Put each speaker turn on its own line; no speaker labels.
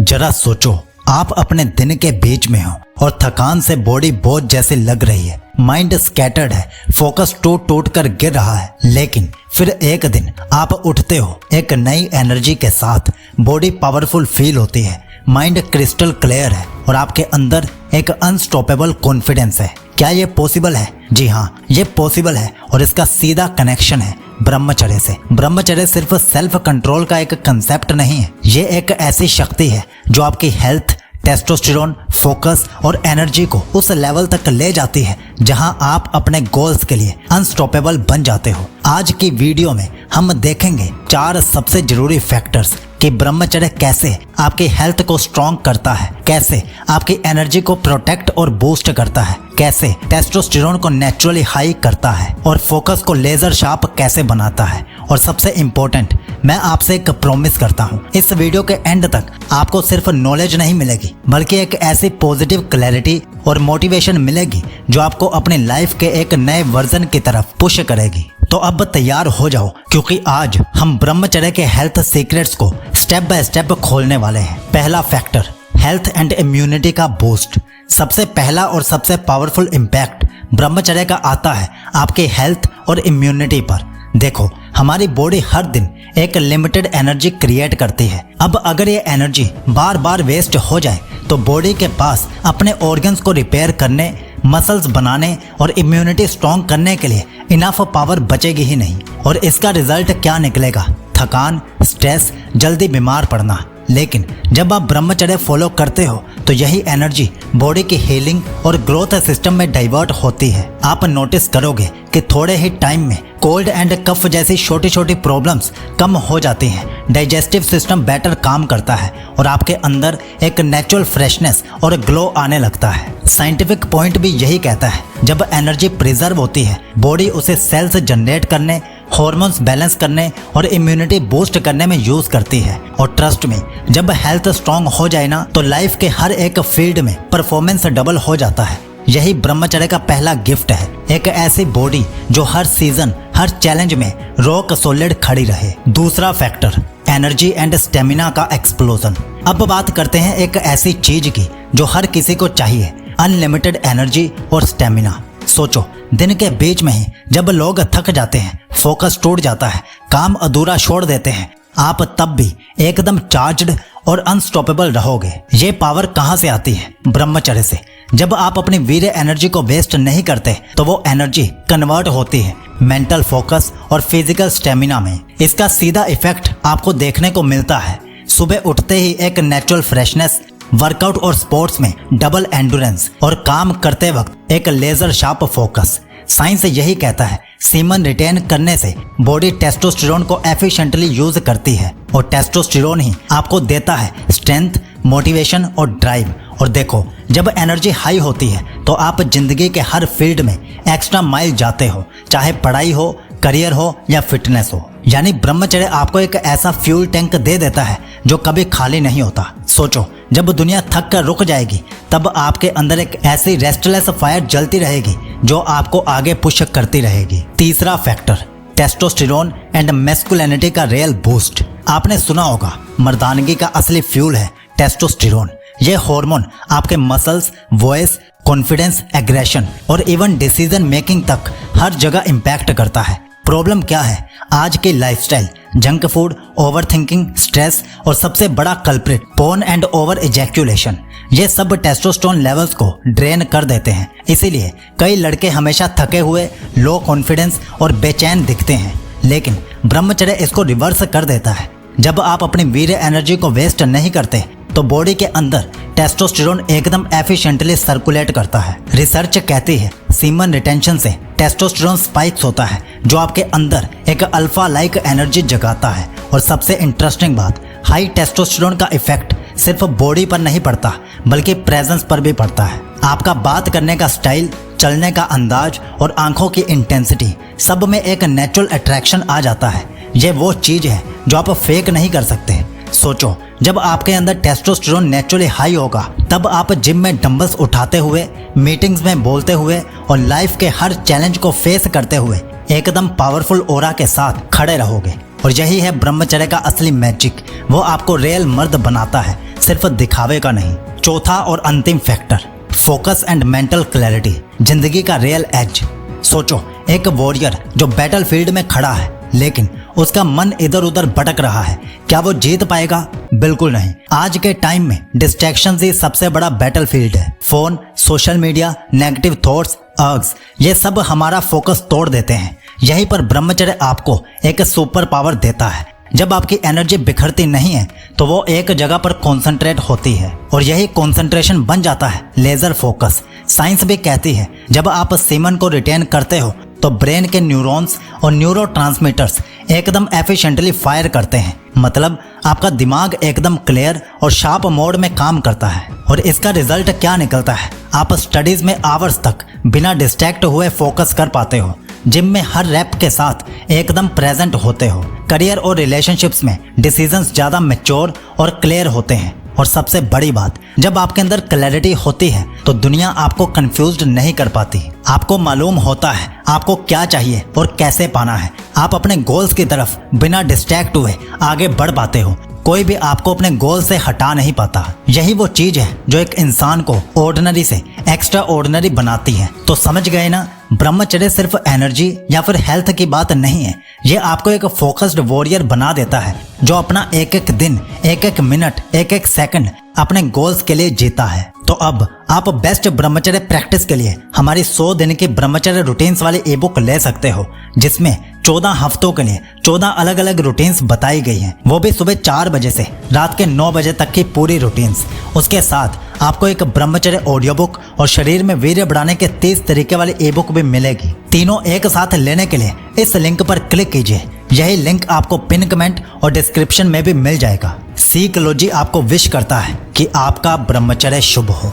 जरा सोचो, आप अपने दिन के बीच में हो और थकान से बॉडी बोझ जैसी लग रही है, माइंड स्कैटर्ड है, फोकस टूट टूट कर गिर रहा है। लेकिन फिर एक दिन आप उठते हो एक नई एनर्जी के साथ, बॉडी पावरफुल फील होती है, माइंड क्रिस्टल क्लियर है और आपके अंदर एक अनस्टॉपेबल कॉन्फिडेंस है। क्या ये पॉसिबल है? जी हाँ, ये पॉसिबल है और इसका सीधा कनेक्शन है ब्रह्मचर्य से। ब्रह्मचर्य सिर्फ सेल्फ कंट्रोल का एक कंसेप्ट नहीं है, ये एक ऐसी शक्ति है जो आपकी हेल्थ, टेस्टोस्टेरोन, फोकस और एनर्जी को उस लेवल तक ले जाती है जहां आप अपने गोल्स के लिए अनस्टॉपेबल बन जाते हो। आज की वीडियो में हम देखेंगे 4 सबसे जरूरी फैक्टर्स कि ब्रह्मचर्य कैसे आपकी हेल्थ को स्ट्रॉन्ग करता है, कैसे आपकी एनर्जी को प्रोटेक्ट और बूस्ट करता है, कैसे टेस्टोस्टेरोन को नेचुरली हाई करता है और फोकस को लेजर शार्प कैसे बनाता है। और सबसे इम्पोर्टेंट, मैं आपसे एक प्रॉमिस करता हूँ, इस वीडियो के एंड तक आपको सिर्फ नॉलेज नहीं मिलेगी बल्कि एक ऐसी पॉजिटिव क्लैरिटी और मोटिवेशन मिलेगी जो आपको अपनी लाइफ के एक नए वर्जन की तरफ पुश करेगी। तो अब तैयार हो जाओ, क्योंकि आज हम ब्रह्मचर्य के हेल्थ सीक्रेट्स को स्टेप बाय स्टेप खोलने वाले हैं। पहला फैक्टर, हेल्थ एंड इम्यूनिटी का बूस्ट। सबसे पहला और सबसे पावरफुल इम्पैक्ट ब्रह्मचर्य का आता है आपके हेल्थ और इम्यूनिटी पर। देखो, हमारी बॉडी हर दिन एक लिमिटेड एनर्जी क्रिएट करती है। अब अगर ये एनर्जी बार बार वेस्ट हो जाए तो बॉडी के पास अपने ऑर्गन्स को रिपेयर करने, मसल्स बनाने और इम्यूनिटी स्ट्रॉन्ग करने के लिए इनफ पावर बचेगी ही नहीं। और इसका रिजल्ट क्या निकलेगा? थकान, स्ट्रेस, जल्दी बीमार पड़ना। लेकिन जब आप ब्रह्मचर्य फॉलो करते हो तो यही एनर्जी बॉडी की हीलिंग और ग्रोथ सिस्टम में डाइवर्ट होती है। आप नोटिस करोगे कि थोड़े ही टाइम में कोल्ड एंड कफ जैसी छोटी छोटी प्रॉब्लम्स कम हो जाती हैं, डाइजेस्टिव सिस्टम बेटर काम करता है और आपके अंदर एक नेचुरल फ्रेशनेस और ग्लो आने लगता है। साइंटिफिक पॉइंट भी यही कहता है, जब एनर्जी प्रिजर्व होती है, बॉडी उसे सेल्स जनरेट करने, हार्मोन्स बैलेंस करने और इम्यूनिटी बूस्ट करने में यूज करती है। और ट्रस्ट में, जब हेल्थ स्ट्रॉन्ग हो जाए ना, तो लाइफ के हर एक फील्ड में परफॉर्मेंस डबल हो जाता है। यही ब्रह्मचर्य का पहला गिफ्ट है, एक ऐसी बॉडी जो हर सीजन, हर चैलेंज में रॉक सॉलिड खड़ी रहे। दूसरा फैक्टर, एनर्जी एंड स्टेमिना का एक्सप्लोजन। अब बात करते हैं एक ऐसी चीज की जो हर किसी को चाहिए, अनलिमिटेड एनर्जी और स्टेमिना। सोचो, दिन के बीच में ही जब लोग थक जाते हैं, फोकस टूट जाता है, काम अधूरा छोड़ देते हैं, आप तब भी एकदम चार्ज्ड और अनस्टॉपेबल रहोगे। ये पावर कहाँ से आती है? ब्रह्मचर्य से। जब आप अपनी वीर्य एनर्जी को वेस्ट नहीं करते तो वो एनर्जी कन्वर्ट होती है मेंटल फोकस और फिजिकल स्टेमिना में। इसका सीधा इफेक्ट आपको देखने को मिलता है। सुबह उठते ही एक नेचुरल फ्रेशनेस, वर्कआउट और स्पोर्ट्स में डबल एंडुरेंस और काम करते वक्त एक लेजर शार्प फोकस। साइंस यही कहता है, सीमन रिटेन करने से बॉडी टेस्टोस्टेरोन को एफिशिएंटली यूज करती है और टेस्टोस्टेरोन ही आपको देता है स्ट्रेंथ, मोटिवेशन और ड्राइव। और देखो, जब एनर्जी हाई होती है तो आप जिंदगी के हर फील्ड में एक्स्ट्रा माइल जाते हो, चाहे पढ़ाई हो, करियर हो या फिटनेस हो। यानी ब्रह्मचर्य आपको एक ऐसा फ्यूल टैंक दे देता है जो कभी खाली नहीं होता। सोचो, जब दुनिया थक कर रुक जाएगी तब आपके अंदर एक ऐसी रेस्टलेस फायर जलती रहेगी जो आपको आगे पुश करती रहेगी। तीसरा फैक्टर, टेस्टोस्टेरोन एंड मैस्कुलिनिटी का रियल बूस्ट। आपने सुना होगा, मर्दानगी का असली फ्यूल है टेस्टोस्टेरोन। ये हार्मोन आपके मसल्स, वॉइस, कॉन्फिडेंस, एग्रेशन और इवन डिसीजन मेकिंग तक हर जगह इम्पैक्ट करता है। प्रॉब्लम क्या है? आज की lifestyle, junk food, overthinking, stress और सबसे बड़ा culprit, porn and over ejaculation. ये सब टेस्टोस्टेरोन लेवल्स को ड्रेन कर देते हैं। इसीलिए कई लड़के हमेशा थके हुए, लो कॉन्फिडेंस और बेचैन दिखते हैं। लेकिन ब्रह्मचर्य इसको रिवर्स कर देता है। जब आप अपनी वीर्य एनर्जी को वेस्ट नहीं करते तो बॉडी के अंदर टेस्टोस्टेरोन एकदम एफिशिएंटली सर्कुलेट करता है। रिसर्च कहती है, सीमन रिटेंशन से टेस्टोस्टेरोन स्पाइक्स होता है जो आपके अंदर एक अल्फा लाइक एनर्जी जगाता है। और सबसे इंटरेस्टिंग बात, हाई टेस्टोस्टेरोन का इफेक्ट सिर्फ बॉडी पर नहीं पड़ता बल्कि प्रेजेंस पर भी पड़ता है। आपका बात करने का स्टाइल, चलने का अंदाज और आंखों की इंटेंसिटी, सब में एक नेचुरल अट्रैक्शन आ जाता है। ये वो चीज है जो आप फेक नहीं कर सकते। सोचो, जब आपके अंदर टेस्टोस्टेरोन नेचुरली हाई होगा तब आप जिम में डंबल्स उठाते हुए, मीटिंग्स में बोलते हुए और लाइफ के हर चैलेंज को फेस करते हुए एकदम पावरफुल ऑरा के साथ खड़े रहोगे। और यही है ब्रह्मचर्य का असली मैजिक। वो आपको रियल मर्द बनाता है, सिर्फ दिखावे का नहीं। चौथा और अंतिम factor, focus and mental clarity, जिंदगी का रियल एज। सोचो, एक वॉरियर जो बैटलफील्ड में खड़ा है लेकिन उसका मन इधर उधर भटक रहा है, क्या वो जीत पाएगा? बिल्कुल नहीं। आज के टाइम में डिस्ट्रैक्शन ही सबसे बड़ा बैटलफील्ड है। Phone, social media, negative thoughts, urges, ये सब हमारा फोकस तोड़ देते हैं। यहीं पर ब्रह्मचर्य आपको एक सुपर पावर देता है। जब आपकी एनर्जी बिखरती नहीं है तो वो एक जगह पर कॉन्सेंट्रेट होती है और यही कॉन्सेंट्रेशन बन जाता है लेजर फोकस। साइंस भी कहती है जब आप सीमन को रिटेन करते हो तो ब्रेन के न्यूरॉन्स और न्यूरोट्रांसमीटर्स एकदम एफिशिएंटली फायर करते हैं। मतलब आपका दिमाग एकदम क्लियर और शार्प मोड में काम करता है। और इसका रिजल्ट क्या निकलता है? आप स्टडीज में आवर्स तक बिना डिस्ट्रैक्ट हुए फोकस कर पाते हो। जिम में हर रैप के साथ एकदम प्रेजेंट होते हो। करियर और रिलेशनशिप्स में डिसीजंस ज़्यादा मैच्योर और क्लियर होते हैं। और सबसे बड़ी बात, जब आपके अंदर क्लैरिटी होती है तो दुनिया आपको कंफ्यूज्ड नहीं कर पाती। आपको मालूम होता है आपको क्या चाहिए और कैसे पाना है। आप अपने गोल्स की तरफ बिना डिस्ट्रैक्ट हुए आगे बढ़ पाते हो। कोई भी आपको अपने गोल से हटा नहीं पाता। यही वो चीज है जो एक इंसान को ऑर्डिनरी से एक्स्ट्रा ऑर्डिनरी बनाती है। तो समझ गए ना, ब्रह्मचर्य सिर्फ एनर्जी या फिर हेल्थ की बात नहीं है। ये आपको एक फोकस्ड वॉरियर बना देता है जो अपना एक एक दिन, एक एक मिनट, एक एक सेकंड अपने गोल्स के लिए जीता है। तो अब आप बेस्ट ब्रह्मचर्य प्रैक्टिस के लिए हमारी 100 दिन की ब्रह्मचर्य रूटीन्स वाली ई बुक ले सकते हो, जिसमें 14 हफ्तों के लिए 14 अलग अलग रूटीन्स बताई गई हैं। वो भी सुबह 4 बजे से रात के 9 बजे तक की पूरी रूटीन्स। उसके साथ आपको एक ब्रह्मचर्य ऑडियो बुक और शरीर में वीर्य बढ़ाने के 30 तरीके वाली ई बुक भी मिलेगी। तीनों एक साथ लेने के लिए इस लिंक पर क्लिक कीजिए। यही लिंक आपको पिन कमेंट और डिस्क्रिप्शन में भी मिल जाएगा। सीक लो जी आपको विश करता है कि आपका ब्रह्मचर्य शुभ हो।